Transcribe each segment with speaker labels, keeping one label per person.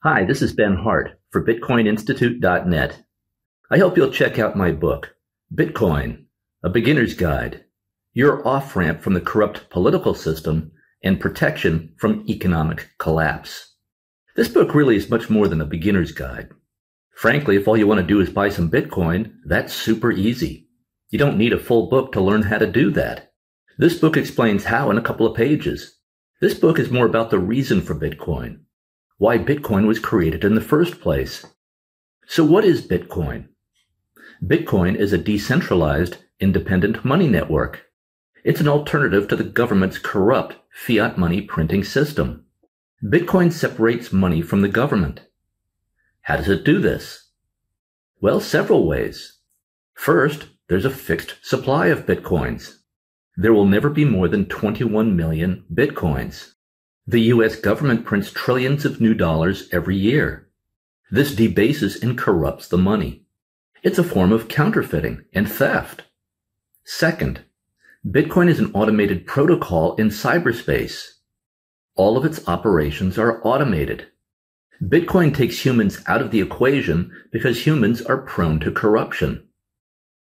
Speaker 1: Hi, this is Ben Hart for BitcoinInstitute.net. I hope you'll check out my book, Bitcoin, A Beginner's Guide, your off-ramp from the corrupt political system and protection from economic collapse. This book really is much more than a beginner's guide. Frankly, if all you want to do is buy some Bitcoin, that's super easy. You don't need a full book to learn how to do that. This book explains how in a couple of pages. This book is more about the reason for Bitcoin, why Bitcoin was created in the first place. So what is Bitcoin? Bitcoin is a decentralized, independent money network. It's an alternative to the government's corrupt fiat money printing system. Bitcoin separates money from the government. How does it do this? Well, several ways. First, there's a fixed supply of Bitcoins. There will never be more than 21 million Bitcoins. The U.S. government prints trillions of new dollars every year. This debases and corrupts the money. It's a form of counterfeiting and theft. Second, Bitcoin is an automated protocol in cyberspace. All of its operations are automated. Bitcoin takes humans out of the equation because humans are prone to corruption.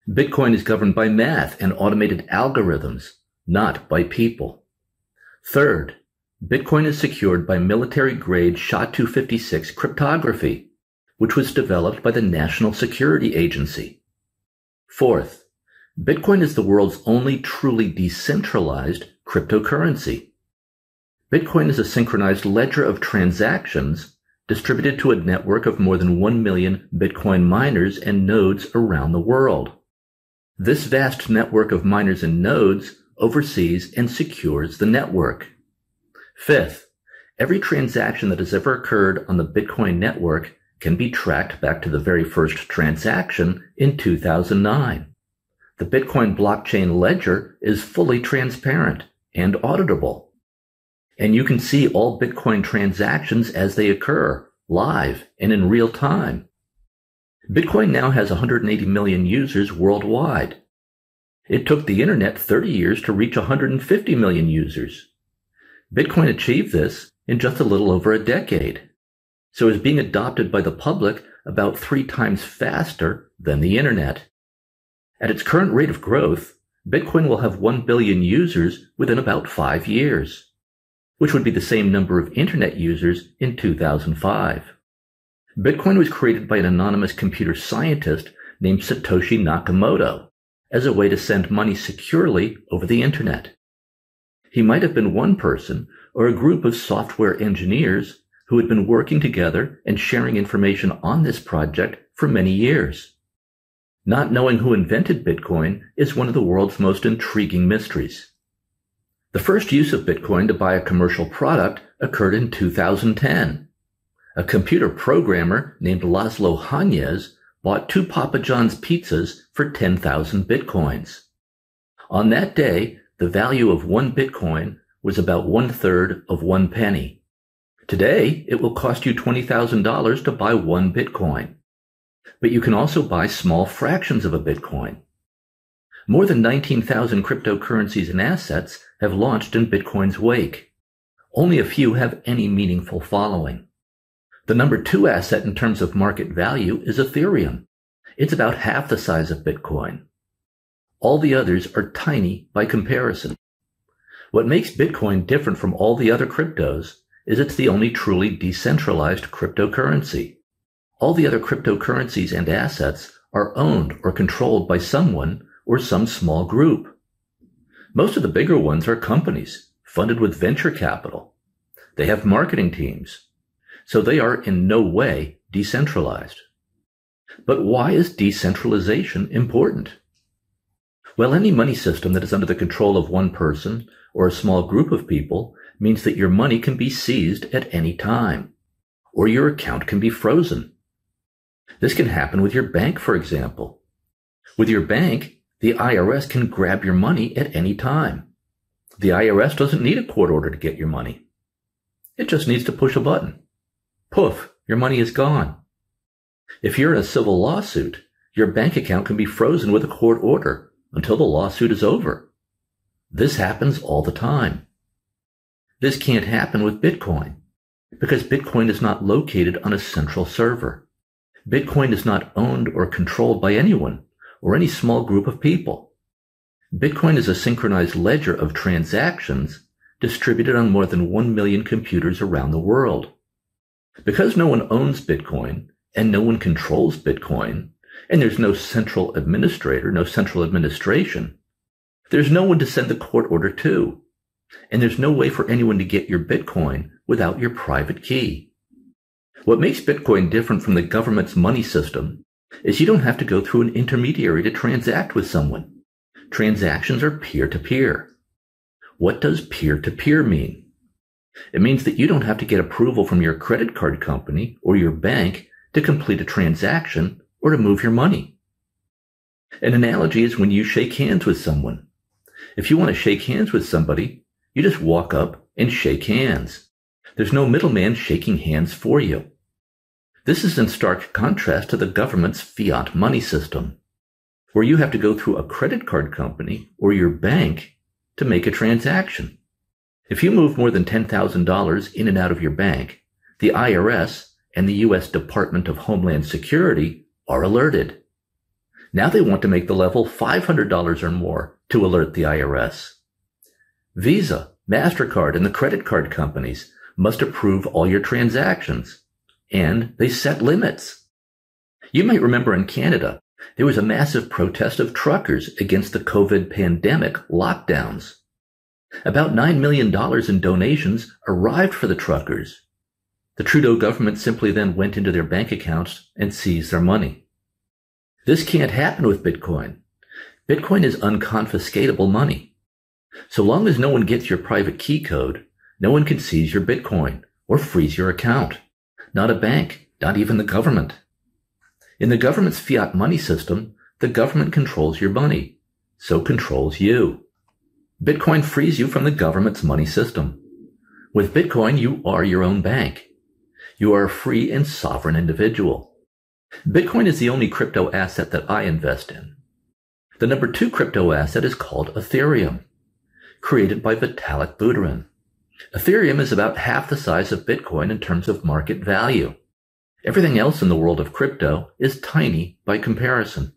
Speaker 1: Bitcoin is governed by math and automated algorithms, not by people. Third, Bitcoin is secured by military-grade SHA-256 cryptography, which was developed by the National Security Agency. Fourth, Bitcoin is the world's only truly decentralized cryptocurrency. Bitcoin is a synchronized ledger of transactions distributed to a network of more than 1 million Bitcoin miners and nodes around the world. This vast network of miners and nodes oversees and secures the network. Fifth, every transaction that has ever occurred on the Bitcoin network can be tracked back to the very first transaction in 2009. The Bitcoin blockchain ledger is fully transparent and auditable. And you can see all Bitcoin transactions as they occur, live and in real time. Bitcoin now has 180 million users worldwide. It took the internet 30 years to reach 150 million users. Bitcoin achieved this in just a little over a decade, so is being adopted by the public about 3 times faster than the internet. At its current rate of growth, Bitcoin will have 1 billion users within about 5 years, which would be the same number of internet users in 2005. Bitcoin was created by an anonymous computer scientist named Satoshi Nakamoto as a way to send money securely over the internet. He might have been one person or a group of software engineers who had been working together and sharing information on this project for many years. Not knowing who invented Bitcoin is one of the world's most intriguing mysteries. The first use of Bitcoin to buy a commercial product occurred in 2010. A computer programmer named Laszlo Hanyecz bought 2 Papa John's pizzas for 10,000 Bitcoins. On that day, the value of 1 Bitcoin was about 1/3 of 1 penny. Today, it will cost you $20,000 to buy 1 Bitcoin. But you can also buy small fractions of a Bitcoin. More than 19,000 cryptocurrencies and assets have launched in Bitcoin's wake. Only a few have any meaningful following. The number 2 asset in terms of market value is Ethereum. It's about half the size of Bitcoin. All the others are tiny by comparison. What makes Bitcoin different from all the other cryptos is it's the only truly decentralized cryptocurrency. All the other cryptocurrencies and assets are owned or controlled by someone or some small group. Most of the bigger ones are companies funded with venture capital. They have marketing teams, so they are in no way decentralized. But why is decentralization important? Well, any money system that is under the control of one person or a small group of people means that your money can be seized at any time, or your account can be frozen. This can happen with your bank, for example. With your bank, the IRS can grab your money at any time. The IRS doesn't need a court order to get your money. It just needs to push a button. Poof, your money is gone. If you're in a civil lawsuit, your bank account can be frozen with a court order until the lawsuit is over. This happens all the time. This can't happen with Bitcoin. Because Bitcoin is not located on a central server. Bitcoin is not owned or controlled by anyone or any small group of people. Bitcoin is a synchronized ledger of transactions distributed on more than 1 million computers around the world. Because no one owns Bitcoin and no one controls Bitcoin, and there's no central administrator, no central administration, there's no one to send the court order to, and there's no way for anyone to get your Bitcoin without your private key. What makes Bitcoin different from the government's money system is you don't have to go through an intermediary to transact with someone. Transactions are peer-to-peer. What does peer-to-peer mean? It means that you don't have to get approval from your credit card company or your bank to complete a transaction or to move your money. An analogy is when you shake hands with someone. If you want to shake hands with somebody, you just walk up and shake hands. There's no middleman shaking hands for you. This is in stark contrast to the government's fiat money system, where you have to go through a credit card company or your bank to make a transaction. If you move more than $10,000 in and out of your bank, the IRS and the U.S. Department of Homeland Security are alerted. Now they want to make the level $500 or more to alert the IRS. Visa, MasterCard, and the credit card companies must approve all your transactions, and they set limits. You might remember in Canada, there was a massive protest of truckers against the COVID pandemic lockdowns. About $9 million in donations arrived for the truckers. The Trudeau government simply then went into their bank accounts and seized their money. This can't happen with Bitcoin. Bitcoin is unconfiscatable money. So long as no one gets your private key code, no one can seize your Bitcoin or freeze your account. Not a bank, not even the government. In the government's fiat money system, the government controls your money. So controls you. Bitcoin frees you from the government's money system. With Bitcoin, you are your own bank. You are a free and sovereign individual. Bitcoin is the only crypto asset that I invest in. The number 2 crypto asset is called Ethereum, created by Vitalik Buterin. Ethereum is about half the size of Bitcoin in terms of market value. Everything else in the world of crypto is tiny by comparison.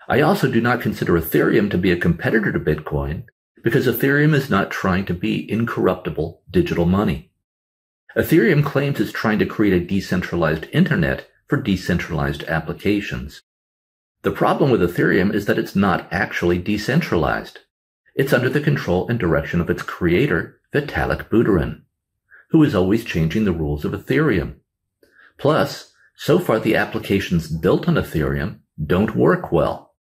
Speaker 1: I also do not consider Ethereum to be a competitor to Bitcoin because Ethereum is not trying to be incorruptible digital money. Ethereum claims it's trying to create a decentralized internet for decentralized applications. The problem with Ethereum is that it's not actually decentralized. It's under the control and direction of its creator, Vitalik Buterin, who is always changing the rules of Ethereum. Plus, so far the applications built on Ethereum don't work well.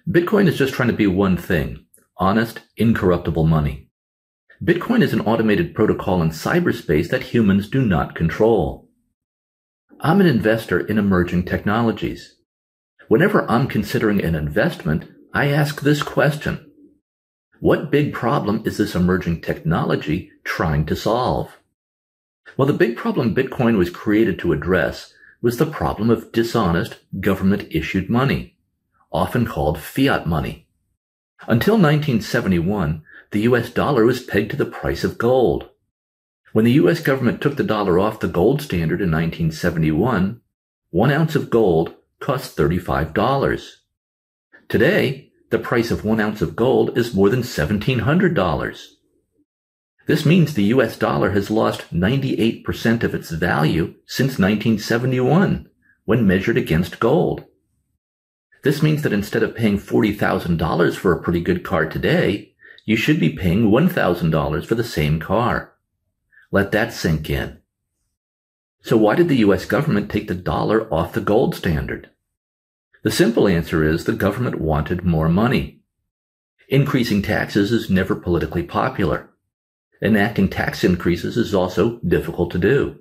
Speaker 1: Bitcoin is just trying to be one thing: honest, incorruptible money. Bitcoin is an automated protocol in cyberspace that humans do not control. I'm an investor in emerging technologies. Whenever I'm considering an investment, I ask this question: what big problem is this emerging technology trying to solve? Well, the big problem Bitcoin was created to address was the problem of dishonest government-issued money, often called fiat money. Until 1971, the US dollar was pegged to the price of gold. When the US government took the dollar off the gold standard in 1971, 1 ounce of gold cost $35. Today, the price of 1 ounce of gold is more than $1,700. This means the US dollar has lost 98% of its value since 1971, when measured against gold. This means that instead of paying $40,000 for a pretty good car today, you should be paying $1,000 for the same car. Let that sink in. So why did the US government take the dollar off the gold standard? The simple answer is the government wanted more money. Increasing taxes is never politically popular. Enacting tax increases is also difficult to do.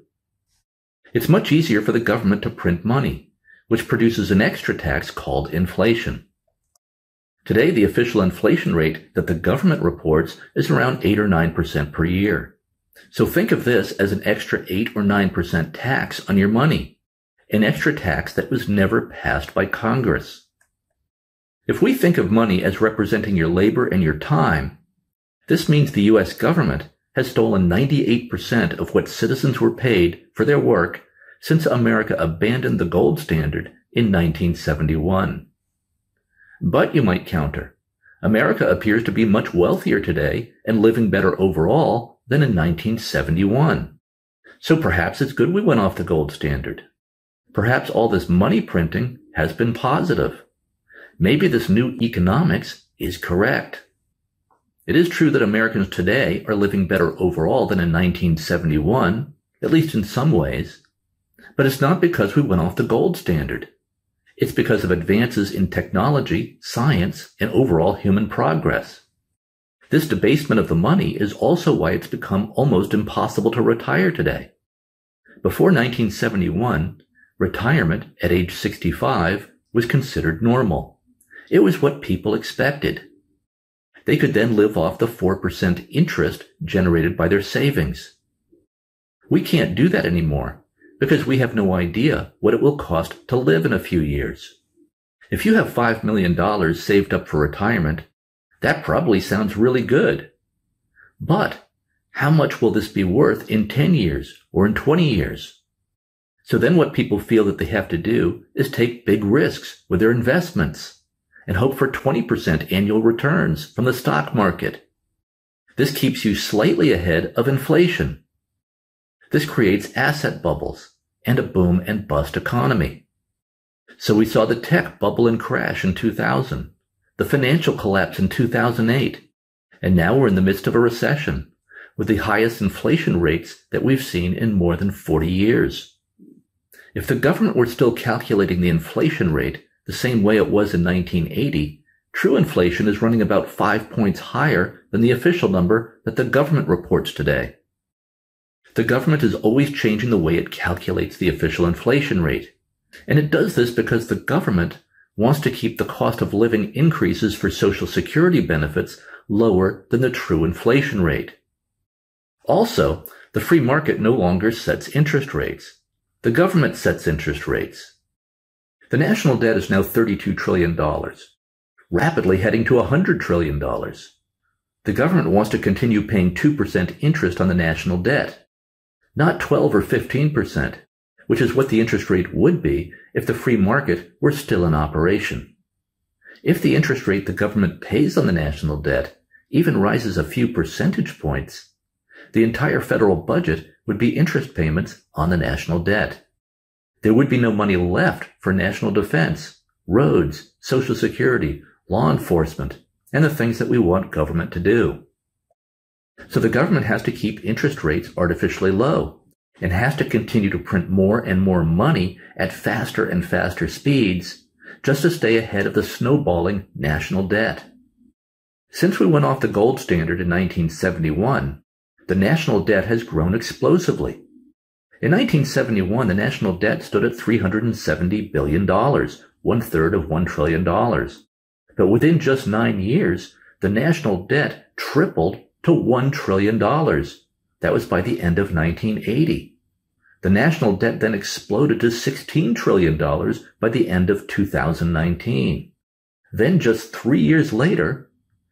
Speaker 1: It's much easier for the government to print money, which produces an extra tax called inflation. Today, the official inflation rate that the government reports is around 8 or 9% per year. So think of this as an extra 8 or 9% tax on your money, an extra tax that was never passed by Congress. If we think of money as representing your labor and your time, this means the US government has stolen 98% of what citizens were paid for their work since America abandoned the gold standard in 1971. But you might counter, America appears to be much wealthier today and living better overall than in 1971. So perhaps it's good we went off the gold standard. Perhaps all this money printing has been positive. Maybe this new economics is correct. It is true that Americans today are living better overall than in 1971, at least in some ways. But it's not because we went off the gold standard. It's because of advances in technology, science, and overall human progress. This debasement of the money is also why it's become almost impossible to retire today. Before 1971, retirement at age 65 was considered normal. It was what people expected. They could then live off the 4% interest generated by their savings. We can't do that anymore because we have no idea what it will cost to live in a few years. If you have $5 million saved up for retirement, that probably sounds really good. But how much will this be worth in 10 years or in 20 years? So then what people feel that they have to do is take big risks with their investments and hope for 20% annual returns from the stock market. This keeps you slightly ahead of inflation. This creates asset bubbles and a boom and bust economy. So we saw the tech bubble and crash in 2000, the financial collapse in 2008, and now we're in the midst of a recession with the highest inflation rates that we've seen in more than 40 years. If the government were still calculating the inflation rate the same way it was in 1980, true inflation is running about 5 points higher than the official number that the government reports today. The government is always changing the way it calculates the official inflation rate, and it does this because the government wants to keep the cost of living increases for Social Security benefits lower than the true inflation rate. Also, the free market no longer sets interest rates. The government sets interest rates. The national debt is now $32 trillion, rapidly heading to $100 trillion. The government wants to continue paying 2% interest on the national debt, not 12 or 15%, which is what the interest rate would be if the free market were still in operation. If the interest rate the government pays on the national debt even rises a few percentage points, the entire federal budget would be interest payments on the national debt. There would be no money left for national defense, roads, Social Security, law enforcement, and the things that we want government to do. So the government has to keep interest rates artificially low and has to continue to print more and more money at faster and faster speeds just to stay ahead of the snowballing national debt. Since we went off the gold standard in 1971, the national debt has grown explosively. In 1971, the national debt stood at $370 billion, 1/3 of $1 trillion. But within just 9 years, the national debt tripled to $1 trillion. That was by the end of 1980. The national debt then exploded to $16 trillion by the end of 2019. Then just 3 years later,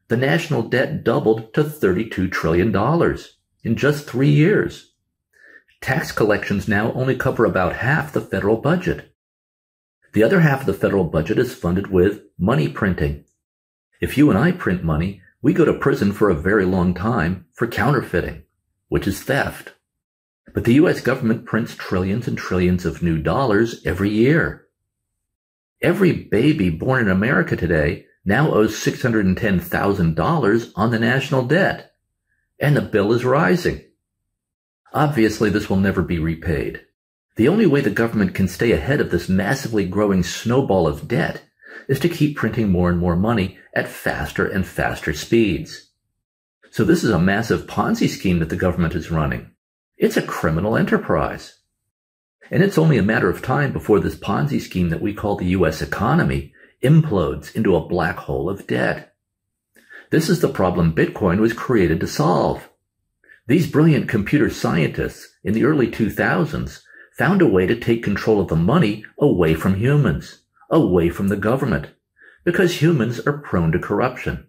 Speaker 1: the national debt doubled to $32 trillion in just 3 years. Tax collections now only cover about half the federal budget. The other half of the federal budget is funded with money printing. If you and I print money, we go to prison for a very long time for counterfeiting, which is theft. But the U.S. government prints trillions and trillions of new dollars every year. Every baby born in America today now owes $610,000 on the national debt, and the bill is rising. Obviously, this will never be repaid. The only way the government can stay ahead of this massively growing snowball of debt is to keep printing more and more money at faster and faster speeds. So this is a massive Ponzi scheme that the government is running. It's a criminal enterprise. And it's only a matter of time before this Ponzi scheme that we call the U.S. economy implodes into a black hole of debt. This is the problem Bitcoin was created to solve. These brilliant computer scientists in the early 2000s found a way to take control of the money away from humans, away from the government, because humans are prone to corruption.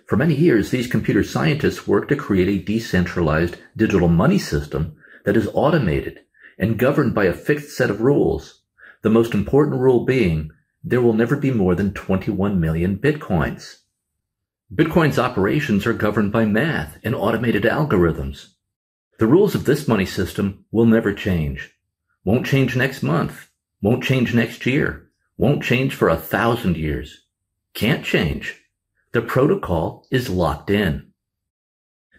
Speaker 1: For many years, these computer scientists worked to create a decentralized digital money system that is automated and governed by a fixed set of rules. The most important rule being, there will never be more than 21 million bitcoins. Bitcoin's operations are governed by math and automated algorithms. The rules of this money system will never change. Won't change next month. Won't change next year. Won't change for 1,000 years. Can't change. The protocol is locked in.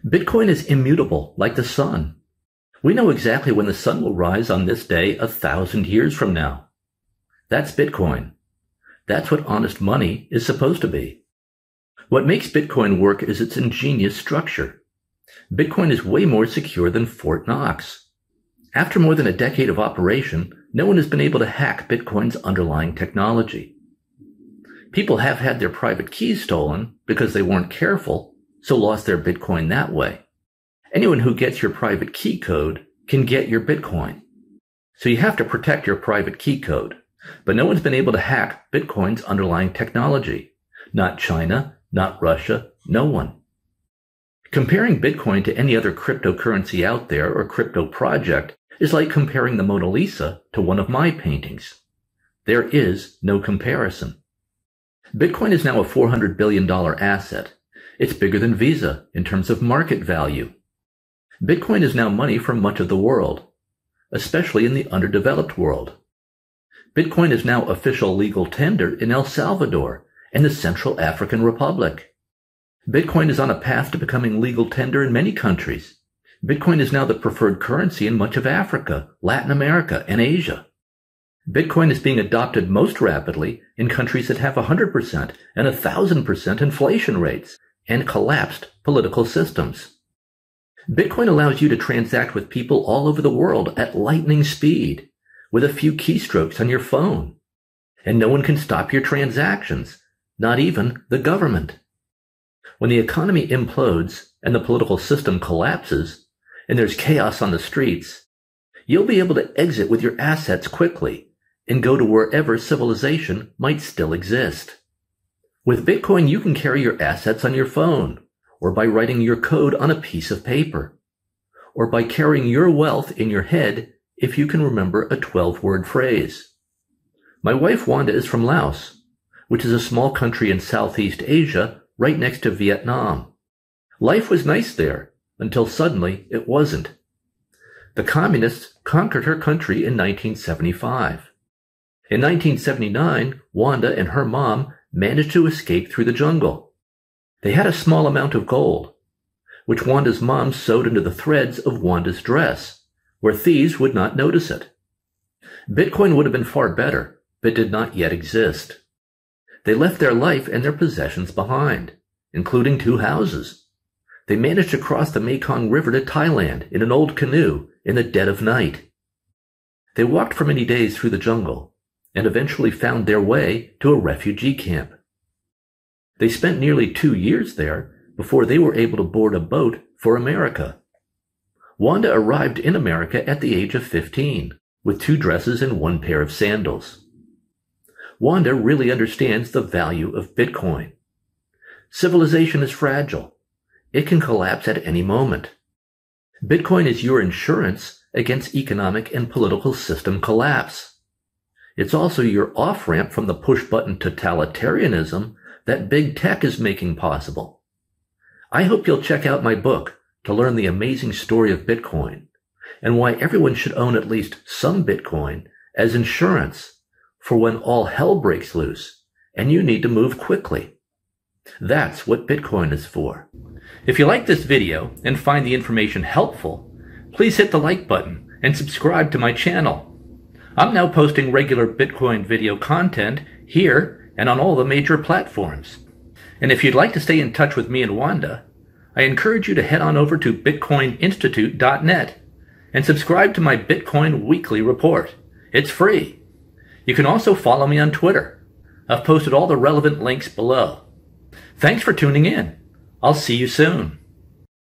Speaker 1: Bitcoin is immutable, like the sun. We know exactly when the sun will rise on this day 1,000 years from now. That's Bitcoin. That's what honest money is supposed to be. What makes Bitcoin work is its ingenious structure. Bitcoin is way more secure than Fort Knox. After more than a decade of operation, no one has been able to hack Bitcoin's underlying technology. People have had their private keys stolen because they weren't careful, so lost their Bitcoin that way. Anyone who gets your private key code can get your Bitcoin. So you have to protect your private key code. But no one's been able to hack Bitcoin's underlying technology. Not China, not Russia, no one. Comparing Bitcoin to any other cryptocurrency out there or crypto project is like comparing the Mona Lisa to one of my paintings. There is no comparison. Bitcoin is now a $400 billion asset. It's bigger than Visa in terms of market value. Bitcoin is now money for much of the world, especially in the underdeveloped world. Bitcoin is now official legal tender in El Salvador and the Central African Republic. Bitcoin is on a path to becoming legal tender in many countries. Bitcoin is now the preferred currency in much of Africa, Latin America, and Asia. Bitcoin is being adopted most rapidly in countries that have 100% and 1,000% inflation rates and collapsed political systems. Bitcoin allows you to transact with people all over the world at lightning speed with a few keystrokes on your phone. And no one can stop your transactions, not even the government. When the economy implodes and the political system collapses and there's chaos on the streets, you'll be able to exit with your assets quickly and go to wherever civilization might still exist. With Bitcoin, you can carry your assets on your phone, or by writing your code on a piece of paper, or by carrying your wealth in your head if you can remember a 12-word phrase. My wife Wanda is from Laos, which is a small country in Southeast Asia right next to Vietnam. Life was nice there until suddenly it wasn't. The communists conquered her country in 1975. In 1979, Wanda and her mom managed to escape through the jungle. They had a small amount of gold, which Wanda's mom sewed into the threads of Wanda's dress, where thieves would not notice it. Bitcoin would have been far better, but did not yet exist. They left their life and their possessions behind, including 2 houses. They managed to cross the Mekong River to Thailand in an old canoe in the dead of night. They walked for many days through the jungle and eventually found their way to a refugee camp. They spent nearly 2 years there before they were able to board a boat for America. Wanda arrived in America at the age of 15 with 2 dresses and 1 pair of sandals. Wanda really understands the value of Bitcoin. Civilization is fragile. It can collapse at any moment. Bitcoin is your insurance against economic and political system collapse. It's also your off-ramp from the push-button totalitarianism that big tech is making possible. I hope you'll check out my book to learn the amazing story of Bitcoin and why everyone should own at least some Bitcoin as insurance for when all hell breaks loose and you need to move quickly. That's what Bitcoin is for. If you like this video and find the information helpful, please hit the like button and subscribe to my channel. I'm now posting regular Bitcoin video content here and on all the major platforms. And if you'd like to stay in touch with me and Wanda, I encourage you to head on over to bitcoininstitute.net and subscribe to my Bitcoin weekly report. It's free. You can also follow me on Twitter. I've posted all the relevant links below. Thanks for tuning in. I'll see you soon.